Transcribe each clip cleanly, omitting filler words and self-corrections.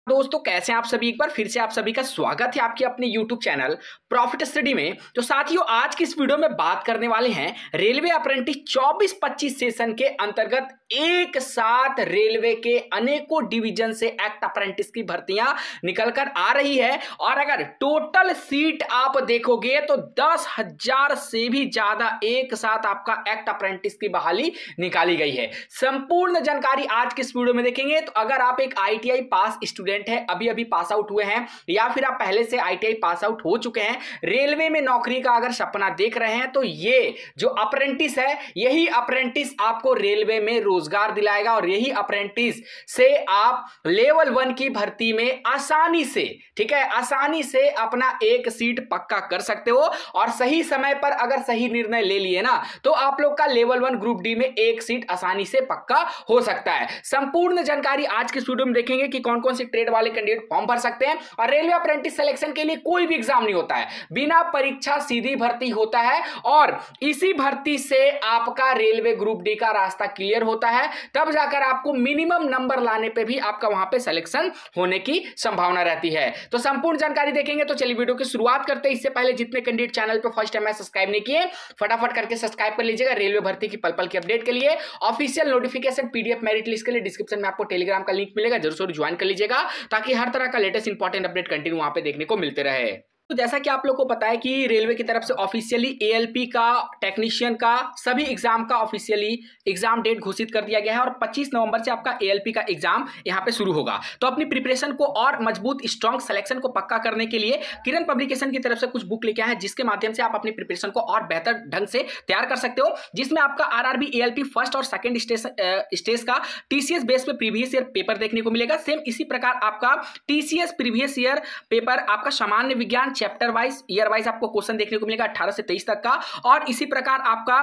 दोस्तों कैसे हैं आप सभी। एक बार फिर से आप सभी का स्वागत है आपके अपने YouTube चैनल प्रॉफिट स्टडी में। तो साथियों आज की इस वीडियो में बात करने वाले हैं रेलवे अप्रेंटिस 24-25 सेशन के अंतर्गत एक साथ रेलवे के अनेकों डिवीजन से एक्ट अप्रेंटिस की भर्तियां निकलकर आ रही है। और अगर टोटल सीट आप देखोगे तो 10,000 से भी ज्यादा एक साथ आपका एक्ट अप्रेंटिस की बहाली निकाली गई है। संपूर्ण जानकारी आज की इस वीडियो में देखेंगे। तो अगर आप एक ITI पास स्टूडेंट है, अभी अभी पास आउट हुए हैं या फिर आप पहले से ITI पास आउट हो चुके हैं, रेलवे में नौकरी का अगर सपना देख रहे हैं, तो ये जो अप्रेंटिस है यही अप्रेंटिस आपको रेलवे में रोजगार दिलाएगा। और यही अप्रेंटिस से आप लेवल 1 की भर्ती में आसानी से, ठीक है, आसानी से अपना एक सीट पक्का कर सकते हो। और सही समय पर अगर सही निर्णय ले लिए ना, तो आप लोग का लेवल 1 ग्रुप डी में एक सीट आसानी से पक्का हो सकता है। संपूर्ण जानकारी आज के वीडियो में देखेंगे कि कौन कौन से ट्रेड वाले कैंडिडेट फॉर्म भर सकते हैं। और रेलवे अप्रेंटिस सिलेक्शन के लिए कोई भी एग्जाम नहीं होता है, बिना परीक्षा सीधी भर्ती होता है। और इसी भर्ती से आपका रेलवे ग्रुप डी का रास्ता क्लियर होता है, तब जाकर आपको मिनिमम नंबर लाने पे भी आपका वहां पे सिलेक्शन होने की संभावना रहती है। तो संपूर्ण जानकारी देखेंगे। तो चलिए वीडियो की शुरुआत करते हैं। इससे पहले जितने कैंडिडेट चैनल पे फर्स्ट टाइम सब्सक्राइब नहीं किए, फटाफट करके सब्सक्राइब कर लीजिएगा। रेलवे भर्ती की पल पल की अपडेट के लिए official notification PDF merit list के लिए डिस्क्रिप्शन में आपको टेलीग्राम का लिंक मिलेगा, जरूर ज्वाइन कर लीजिएगा ताकि हर तरह का लेटेस्ट इंपॉर्टेंट अपडेट कंटिन्यू वहां पे देखने को मिलते रहे। तो जैसा कि आप लोग को पता है कि रेलवे की तरफ से ऑफिशियली ALP का, टेक्नीशियन का, सभी एग्जाम का ऑफिशियली एग्जाम डेट घोषित कर दिया गया है। और 25 नवंबर से आपका ALP का एग्जाम यहां पे शुरू होगा। तो अपनी प्रिपरेशन को और मजबूत, स्ट्रॉन्ग सिलेक्शन को पक्का करने के लिए किरण पब्लिकेशन की तरफ से कुछ बुक लेके आए हैं, जिसके माध्यम से आप अपनी प्रिपरेशन को और बेहतर ढंग से तैयार कर सकते हो। जिसमें आपका RRB ALP फर्स्ट और सेकंड स्टेज का TCS बेस पे प्रीवियस ईयर पेपर देखने को मिलेगा। सेम इसी प्रकार आपका TCS प्रीवियस ईयर पेपर आपका सामान्य विज्ञान चैप्टर वाइज, ईयर वाइज आपको क्वेश्चन देखने को मिलेगा 18 से 23 तक का। और इसी प्रकार आपका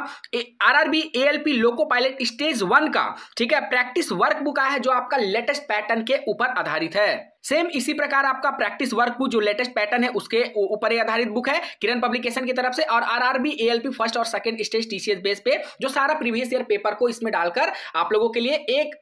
RRB ALP loco pilot stage 1 का, ठीक है, प्रैक्टिस वर्क बुक आया है जो आपका लेटेस्ट पैटर्न के ऊपर आधारित है। सेम इसी प्रकार आपका प्रैक्टिस वर्क बुक जो लेटेस्ट पैटर्न है उसके ऊपर ही आधारित बुक है किरण पब्लिकेशन की तरफ से। और RRB ALP फर्स्ट और सेकंड स्टेज TCS बेस पे जो सारा प्रीवियस ईयर पेपर को इसमें डालकर आप लोगों के लिए एक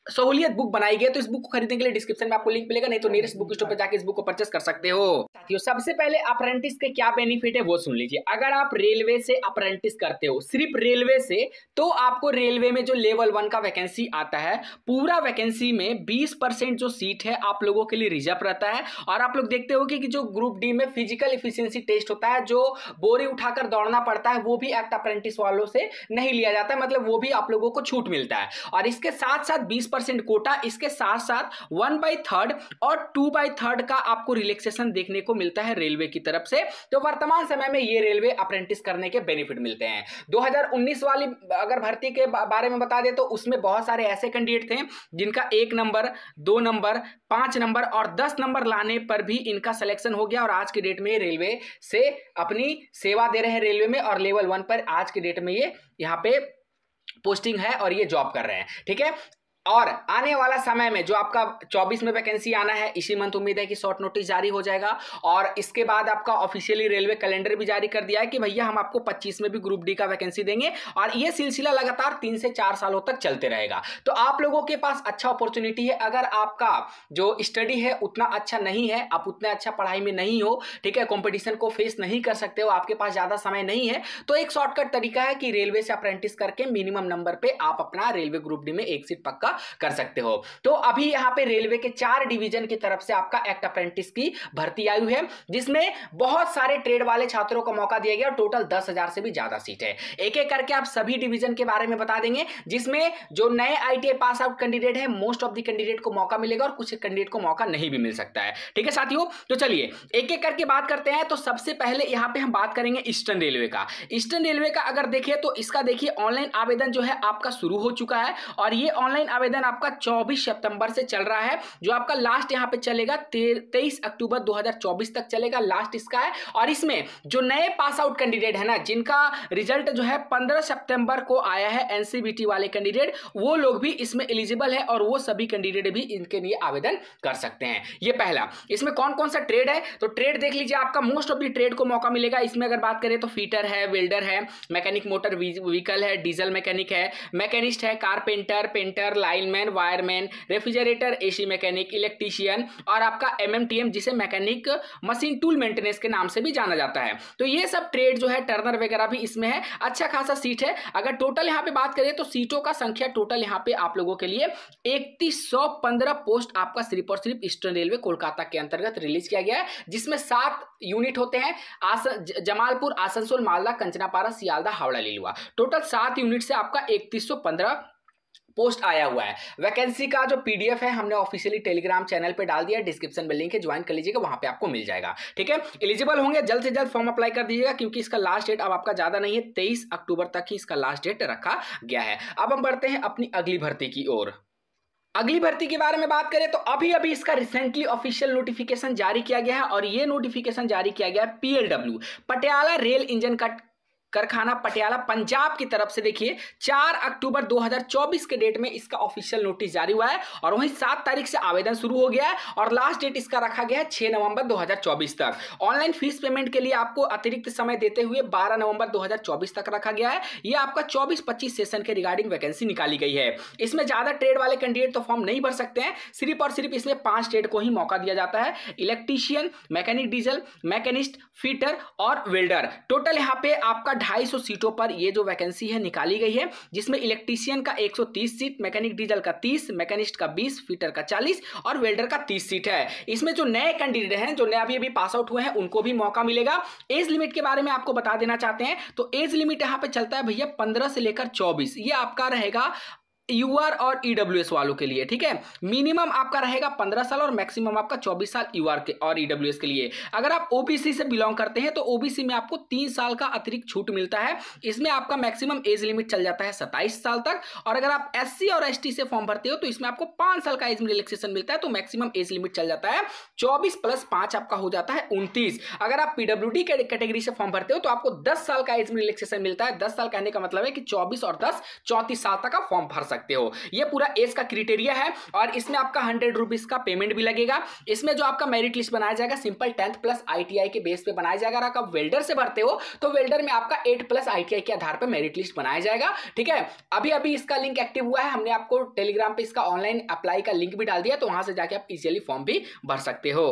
सहूलियत बुक बनाई गई। तो इस बुक को खरीदने के लिए डिस्क्रिप्शन में आपको लिंक मिलेगा, नहीं तो नियरेस्ट बुक स्टोर पर जाकर इस बुक को परचेस कर सकते हो। साथियों सबसे पहले अप्रेंटिस के क्या बेनिफिट है वो सुन लीजिए। अगर आप रेलवे से अप्रेंटिस करते हो, सिर्फ रेलवे से, तो आपको रेलवे में जो लेवल 1 का वैकेंसी आता है, पूरा वैकेंसी में 20% जो सीट है आप लोगों के लिए रिजर्व रहता है। और आप लोग देखते हो कि जो ग्रुप डी में फिजिकल एफिशिएंसी टेस्ट होता है, जो बोरी उठाकर दौड़ना पड़ता है, वो भी एक्ट अप्रेंटिस वालों से नहीं लिया जाता है, मतलब वो भी आप लोगों को छूट मिलता है। और इसके साथ साथ 20% कोटा, इसके साथ साथ 1/3 और 2/3 का आपको रिलैक्सेशन देखने को मिलता है रेलवे की तरफ से। तो वर्तमान समय में ये रेलवे अप्रेंटिस करने के बेनिफिट मिलते हैं। 2019 वाली अगर भर्ती के बारे में बता दे तो उसमें बहुत सारे ऐसे कैंडिडेट थे जिनका 1 नंबर, 2 नंबर, 5 नंबर और 10 नंबर लाने पर भी इनका सिलेक्शन हो गया। और आज के डेट में रेलवे से अपनी सेवा दे रहे हैं रेलवे में, और लेवल 1 पर आज के डेट में ये यहाँ पे पोस्टिंग है और ये जॉब कर रहे हैं, ठीक है। और आने वाला समय में जो आपका 24 में वैकेंसी आना है, इसी मंथ उम्मीद है कि शॉर्ट नोटिस जारी हो जाएगा। और इसके बाद आपका ऑफिशियली रेलवे कैलेंडर भी जारी कर दिया है कि भैया हम आपको 25 में भी ग्रुप डी का वैकेंसी देंगे। और ये सिलसिला लगातार 3 से 4 सालों तक चलते रहेगा। तो आप लोगों के पास अच्छा अपॉर्चुनिटी है। अगर आपका जो स्टडी है उतना अच्छा नहीं है, आप उतना अच्छा पढ़ाई में नहीं हो, ठीक है, कॉम्पिटिशन को फेस नहीं कर सकते हो, आपके पास ज्यादा समय नहीं है, तो एक शॉर्टकट तरीका है कि रेलवे से अप्रेंटिस करके मिनिमम नंबर पे आप अपना रेलवे ग्रुप डी में एक सीट पक्का कर सकते हो। तो अभी यहां पे रेलवे के 4 डिवीजन की तरफ से आपका एक्ट अप्रेंटिस की भर्ती आई हुई है, जिसमें बहुत सारे ट्रेड वाले छात्रों को मौका दिया गया। टोटल 10,000 से भी ज्यादा सीट है। एक एक करके आप सभी डिवीजन के बारे में बता देंगे, जिसमें जो नए ITI पास आउट कैंडिडेट है, मोस्ट ऑफ द कैंडिडेट को मौका मिलेगा और कुछ कैंडिडेट को मौका नहीं भी मिल सकता है, ठीक है साथियों। तो चलिए एक एक करके बात करते हैं। तो सबसे पहले यहां पे हम बात करेंगे ईस्टर्न रेलवे का। ईस्टर्न रेलवे का अगर देखिए तो इसका देखिए ऑनलाइन आवेदन जो है आपका शुरू हो चुका है। और ये ऑनलाइन आवेदन आपका 24 सितंबर से चल रहा है, जो आपका लास्ट यहां पे चलेगा 23 अक्टूबर 2024 तक चलेगा, लास्ट इसका है। और इसमें जो नए पास आउट कैंडिडेट है ना, जिनका रिजल्ट जो है 15 सितंबर को आया है, NCBT वाले कैंडिडेट, वो लोग भी इसमें एलिजिबल है और वो सभी कैंडिडेट भी इनके लिए आवेदन कर सकते हैं। ये पहला। इसमें कौन कौन सा ट्रेड है, तो ट्रेड देख लीजिए, आपका मोस्ट ऑफ द ट्रेड को मौका मिलेगा। इसमें अगर बात करें तो फीटर है, वेल्डर है, मैकेनिक मोटर व्हीकल है, डीजल मैकेनिक है, मैकेनिस्ट है, carpenter, painter, light lineman, wireman, refrigerator, AC mechanic, electrician और आपका एमएमटीएम जिसे मैकेनिक मशीन टूल मेंटेनेंस के नाम से भी जाना जाता है। तो ये सब ट्रेड जो है टर्नर वगैरह भी इसमें है। अच्छा खासा सीट है। अगर टोटल यहाँ पे बात करें तो सीटों का संख्या टोटल यहाँ पे आप लोगों के लिए 3115 पोस्ट आपका सिर्फ और सिर्फ ईस्टर्न रेलवे कोलकाता के अंतर्गत रिलीज किया गया है, जिसमें 7 यूनिट होते हैं। जमालपुर, आसनसोल, मालदा, कंचनापारा, सियालदा, हावड़ा, लिलुआ। टोटल 7 यूनिट से आपका 3115 पोस्ट आया हुआ है। वैकेंसी का जो पीडीएफ है हमने ऑफिशियली टेलीग्राम चैनल पे डाल दिया है, डिस्क्रिप्शन में लिंक है, ज्वाइन कर लीजिएगा, वहां पे आपको मिल जाएगा। ठीक है, एलिजिबल होंगे जल्द से जल्द फॉर्म अप्लाई कर दीजिएगा, क्योंकि इसका लास्ट डेट अब आपका ज्यादा नहीं है, 23 अक्टूबर तक ही इसका लास्ट डेट रखा गया है। अब हम बढ़ते हैं अपनी अगली भर्ती की ओर। अगली भर्ती के बारे में बात करें तो अभी अभी इसका रिसेंटली ऑफिशियल नोटिफिकेशन जारी किया गया है, और ये नोटिफिकेशन जारी किया गया है पीएलडब्ल्यू, पटियाला रेल इंजन का कारखाना, पटियाला, पंजाब की तरफ से। देखिए 4 अक्टूबर 2024 के डेट में इसका ऑफिशियल नोटिस जारी हुआ है, और वहीं 7 तारीख से आवेदन शुरू हो गया है, और लास्ट डेट इसका रखा गया है 6 नवंबर 2024 तक। ऑनलाइन फीस पेमेंट के लिए आपको अतिरिक्त समय देते हुए 12 नवंबर 2024 तक रखा गया है। यह आपका 24-25 सेशन के रिगार्डिंग वैकेंसी निकाली गई है। इसमें ज्यादा ट्रेड वाले कैंडिडेट तो फॉर्म नहीं भर सकते हैं, सिर्फ और सिर्फ इसमें 5 ट्रेड को ही मौका दिया जाता है: electrician, mechanic diesel, machinist, fitter और वेल्डर। टोटल यहाँ पे आपका 250 सीटों पर ये जो वैकेंसी है निकाली गई है, जिसमें इलेक्ट्रीशियन का 130 सीट, मैकेनिक डीजल का 30, मैकेनिस्ट का 20, फिटर का 40 और वेल्डर का 30 सीट है। इसमें जो नए कैंडिडेट हैं, जो नए अभी पास आउट हुए हैं, उनको भी मौका मिलेगा। एज लिमिट के बारे में आपको बता देना चाहते हैं तो एज लिमिट यहाँ पे चलता है भैया 15 से लेकर 24। ये आपका रहेगा यूआर और ईडब्ल्यूएस वालों के लिए। ठीक है, मिनिमम आपका रहेगा 15 साल और मैक्सिमम आपका 24 साल यूआर के और ईडब्ल्यूएस के लिए। अगर आप ओबीसी से बिलोंग करते हैं तो ओबीसी में आपको 3 साल का अतिरिक्त छूट मिलता है। इसमें आपका मैक्सिमम एज लिमिट चल जाता है 27 साल तक। और अगर आप एससी और एसटी से फॉर्म भरते हो तो इसमें आपको 5 साल का एज रिलैक्सेशन मिलता है, तो मैक्सिमम एज लिमिट चल जाता है 24 + 5 आपका हो जाता है 29। अगर आप पीडब्ल्यूडी कैटेगरी से फॉर्म भरते हो तो आपको 10 साल का एज रिलैक्सेशन मिलता है। 10 साल कहने का मतलब है कि 24 और 10 34 साल तक आप फॉर्म भर सकते हो। ये पूरा एज का क्राइटेरिया है, और इसमें आपका 100 रुपीज का पेमेंट भी लगेगा। इसमें जो आपका मेरिट लिस्ट बनाया जाएगा सिंपल 10th प्लस आईटीआई के बेस पे बनाया जाएगा। अगर आप वेल्डर से भरते हो तो वेल्डर में आपका 8 प्लस आईटीआई के आधार पर मेरिट लिस्ट बनाया जाएगा। ठीक है, अभी अभी इसका लिंक एक्टिव हुआ है, हमने आपको टेलीग्राम पे इसका ऑनलाइन अप्लाई का लिंक भी डाल दिया, तो वहां से जाके आप इजीली फॉर्म भी भर सकते हो।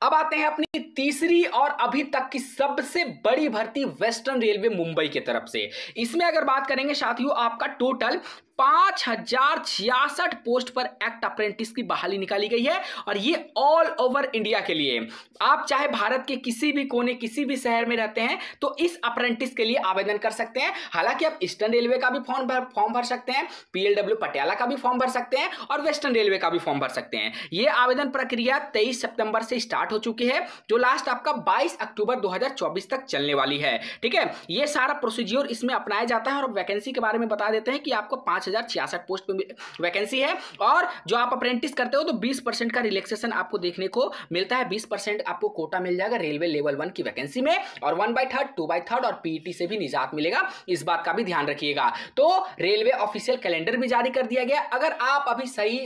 अब आते हैं अपनी तीसरी और अभी तक की सबसे बड़ी भर्ती, वेस्टर्न रेलवे मुंबई की तरफ से। इसमें अगर बात करेंगे साथियों, आपका टोटल 5066 पोस्ट पर एक्ट अप्रेंटिस की बहाली निकाली गई है, और ये ऑल ओवर इंडिया के लिए। आप चाहे भारत के किसी भी कोने, किसी भी शहर में रहते हैं तो इस अप्रेंटिस के लिए आवेदन कर सकते हैं। हालांकि आप ईस्टर्न रेलवे का भी फॉर्म भर सकते हैं, पीएलडब्ल्यू पटियाला का भी फॉर्म भर सकते हैं, और वेस्टर्न रेलवे का भी फॉर्म भर सकते हैं। ये आवेदन प्रक्रिया 23 सितंबर से स्टार्ट हो चुकी है, जो लास्ट आपका 22 अक्टूबर 2024 तक चलने वाली है। ठीक है, ये सारा प्रोसीज्योर इसमें अपनाया जाता है। और वैकेंसी के बारे में बता देते हैं कि आपको 5066 पोस्ट पे वैकेंसी है, और जो आप अप्रेंटिस करते हो तो 20% का रिलैक्सेशन आपको देखने को मिलता है। 20% आपको कोटा मिल जाएगा रेलवे लेवल 1 की वैकेंसी में, और 1/3, 2/3 और पीईटी से भी निजात मिलेगा। इस बात का भी ध्यान रखिएगा। तो रेलवे ऑफिशियल कैलेंडर भी जारी कर दिया गया। अगर आप अभी सही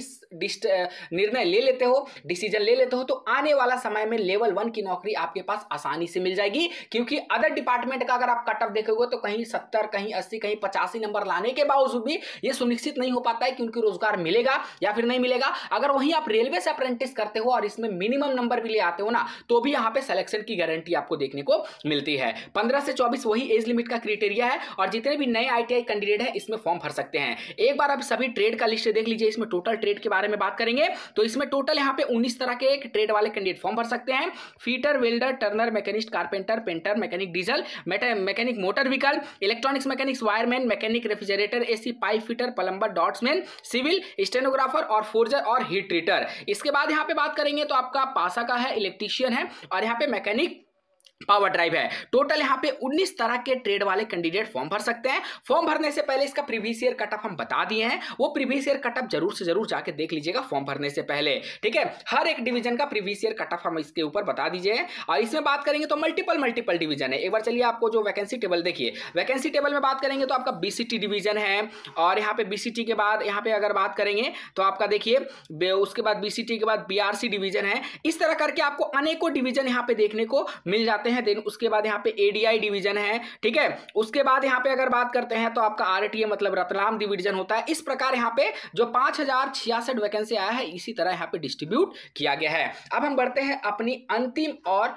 निर्णय ले लेते हो, डिसीजन ले लेते हो, तो आने वाला समय में लेवल 1 की नौकरी आपके पास आसानी से मिल जाएगी। क्योंकि अदर डिपार्टमेंट का अगर आप कट ऑफ देखोगे तो कहीं 70, कहीं 80, कहीं 85 नंबर लाने के बावजूद भी ये सुनिश्चित नहीं हो पाता है कि उनको रोजगार मिलेगा या फिर नहीं मिलेगा। अगर वहीं आप रेलवे से अप्रेंटिस करते हो और इसमें मिनिमम नंबर भी ले आते हो ना, तो भी यहां पे सिलेक्शन की गारंटी आपको देखने को मिलती है। 15 से 24 वही एज लिमिट का क्राइटेरिया है, और जितने भी नए आईटीआई कैंडिडेट हैं इसमें फॉर्म भर सकते हैं। एक बार आप सभी ट्रेड का लिस्ट देख लीजिए। इसमें टोटल ट्रेड के बारे में बात करेंगे तो इसमें टोटल यहां पे 19 तरह के ट्रेड वाले कैंडिडेट फॉर्म भर सकते हैं। Fitter, welder, turner, machinist, carpenter, painter, mechanic diesel, mechanic motor vehicle, electronics mechanics, wireman, mechanic refrigerator, AC, pipe fitter, plumber, draughtsman, civil, stenographer और फोर्जर और हीट ट्रीटर। इसके बाद यहां पे बात करेंगे तो आपका पासा का है, इलेक्ट्रीशियन है, और यहां पे मैकेनिक पावर ड्राइव है। टोटल यहां पे 19 तरह के ट्रेड वाले कैंडिडेट फॉर्म भर सकते हैं। फॉर्म भरने से पहले इसका प्रीवियस ईयर कट ऑफ हम बता दिए हैं, वो प्रीवियस ईयर कट ऑफ जरूर से जरूर जाके देख लीजिएगा फॉर्म भरने से पहले। ठीक है, हर एक डिवीजन का प्रीवियस ईयर कट ऑफ हम इसके ऊपर बता दीजिए। और इसमें बात करेंगे तो मल्टीपल डिवीजन है। एक बार चलिए आपको जो वैकेंसी टेबल देखिए। वैकेंसी टेबल में बात करेंगे तो आपका बीसीटी डिवीजन है, और यहाँ पे बीसीटी के बाद यहाँ पे अगर बात करेंगे तो आपका देखिए उसके बाद बीसीटी के बाद बीआरसी डिवीजन है। इस तरह करके आपको अनेकों डिवीजन यहाँ पे देखने को मिल जाते आते हैं। देन उसके बाद यहाँ पे एडीआई डिवीजन है, ठीक है। उसके बाद यहाँ पे अगर बात करते हैं तो आपका आरटीए मतलब रतलाम डिवीजन होता है। इस प्रकार यहाँ पे जो 5066 वैकेंसी आया है इसी तरह यहाँ पे डिस्ट्रीब्यूट किया गया है। अब हम बढ़ते हैं अपनी अंतिम और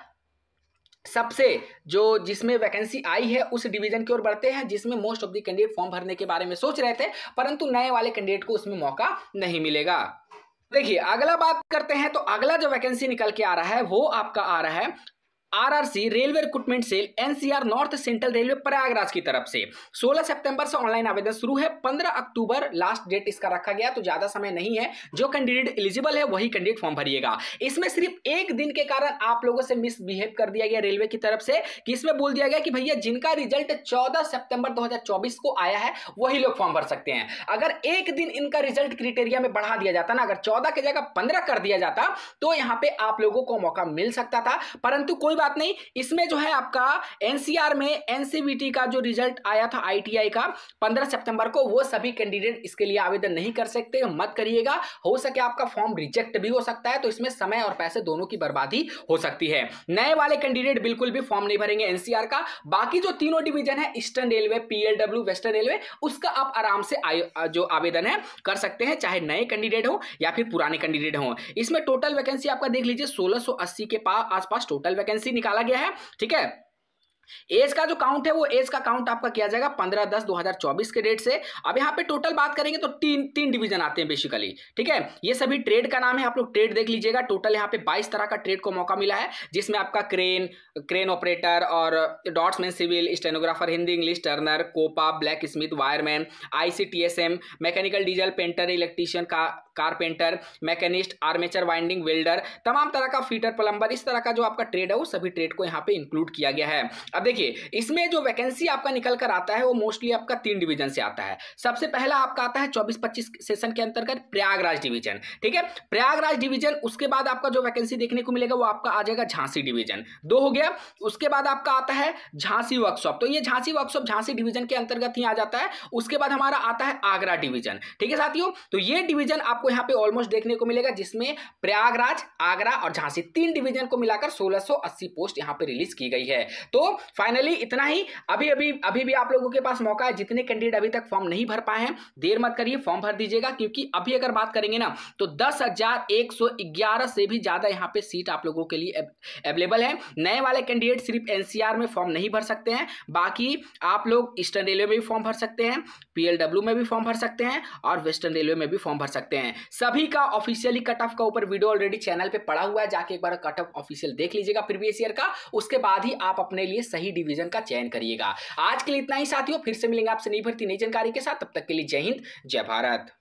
सबसे जो जिसमें वैकेंसी आई है उस डिवीजन की ओर बढ़ते हैं, जिसमें most of the candidate form भरने के बारे में सोच रहे थे, परंतु नए वाले कैंडिडेट को उसमें मौका नहीं मिलेगा। देखिए अगला बात करते हैं, तो अगला जो वैकेंसी निकल के आ रहा है वो आपका आ रहा है RRC railway recruitment cell NCR north central railway Prayagraj की तरफ से। 16 सितंबर से ऑनलाइन आवेदन शुरू है, 15 अक्टूबर लास्ट डेट इसका रखा गया, तो ज्यादा समय नहीं है। जो कैंडिडेट एलिजिबल है वही कैंडिडेट फॉर्म भरिएगा। इसमें सिर्फ एक दिन के कारण आप लोगों से मिसबिहेव कर दिया गया रेलवे की तरफ से, कि इसमें बोल दिया गया कि भैया जिनका रिजल्ट 14 सितंबर 2024 को आया है वही लोग फॉर्म भर सकते हैं। अगर एक दिन इनका रिजल्ट क्राइटेरिया में बढ़ा दिया जाता ना, अगर 14 की जगह 15 कर दिया जाता तो यहां पे आप लोगों को मौका मिल सकता था, परंतु कोई बात नहीं। इसमें जो है आपका एनसीआर में एनसीवीटी का जो रिजल्ट आया था आईटीआई का 15 सितंबर को, वो सभी कैंडिडेट इसके लिए आवेदन नहीं कर सकते, मत करिएगा। हो सके आपका फॉर्म रिजेक्ट भी हो सकता है, तो इसमें समय और पैसे दोनों की बर्बादी हो सकती है। नए वाले कैंडिडेट बिल्कुल भी फॉर्म नहीं भरेंगे एनसीआर का। बाकी जो तीनों डिवीजन है ईस्टर्न रेलवे, पीएलडब्ल्यू, वेस्टर्न रेलवे, उसका आप आराम से जो आवेदन है कर सकते हैं, चाहे नए कैंडिडेट हो या फिर पुराने कैंडिडेट हो। इसमें टोटल वैकेंसी आपका देख लीजिए 1680 के आसपास टोटल वैकेंसी निकाला गया है, ठीक है। एज का जो काउंट है वो एज का काउंट आपका किया जाएगा 15/10/2024 के डेट से। अब यहाँ पे टोटल बात करेंगे तो तीन डिवीजन आते हैं बेसिकली, ठीक है। ये सभी ट्रेड का नाम है, आप लोग ट्रेड देख लीजिएगा। टोटल यहाँ पे 22 तरह का ट्रेड को मौका मिला है, जिसमें आपका क्रेन ऑपरेटर और draughtsman, civil, stenographer, Hindi English, turner, COPA, black smith, wireman, ICTSM, mechanical, diesel, painter, electrician, carpenter, machinist, armature, winding, welder, तमाम तरह का फीटर, प्लम्बर, इस तरह का जो आपका ट्रेड है वो सभी ट्रेड को यहाँ पे इंक्लूड किया गया है। अब देखिए इसमें जो वैकेंसी आपका निकल कर आता है वो मोस्टली आपका 3 डिवीजन से आता है। सबसे पहला आपका आता है 24-25 सेशन के अंतर्गत प्रयागराज डिवीजन, ठीक है, प्रयागराज डिवीजन। उसके बाद आपका जो वैकेंसी देखने को मिलेगा वो आपका आ जाएगा झांसी डिवीजन, 2 हो गया। उसके बाद आपका आता है झांसी वर्कशॉप, तो ये झांसी वर्कशॉप झांसी डिवीजन के अंतर्गत ही आ जाता है। उसके बाद हमारा आता है आगरा डिवीजन, ठीक है साथियों। तो ये डिवीजन आपको यहाँ पे ऑलमोस्ट देखने को मिलेगा, जिसमें प्रयागराज, आगरा और झांसी 3 डिवीजन को मिलाकर 1680 पोस्ट यहाँ पे रिलीज की गई है। तो फाइनली इतना ही। अभी भी आप लोगों के पास मौका है, जितने कैंडिडेट अभी तक फॉर्म नहीं भर पाए हैं देर मत करिए, फॉर्म भर दीजिएगा, क्योंकि अभी अगर बात करेंगे ना तो 10,111 से भी ज्यादा यहाँ पे सीट आप लोगों के लिए अवेलेबल है। नए वाले कैंडिडेट सिर्फ एनसीआर में फॉर्म नहीं भर सकते हैं, बाकी आप लोग ईस्टर्न रेलवे में भी फॉर्म भर सकते हैं, पीएलडब्ल्यू में भी फॉर्म भर सकते हैं और वेस्टर्न रेलवे में भी फॉर्म भर सकते हैं। सभी का ऑफिशियली कट ऑफ का ऊपर वीडियो ऑलरेडी चैनल पे पड़ा हुआ है, जाके एक बार कट ऑफ ऑफिशियल देख लीजिएगा प्रीवियस ईयर का, उसके बाद ही आप अपने लिए सही डिवीजन का चयन करिएगा। आज के लिए इतना ही साथियों, फिर से मिलेंगे आपसे नई भर्ती नई जानकारी के साथ, तब तक के लिए जय हिंद, जय भारत।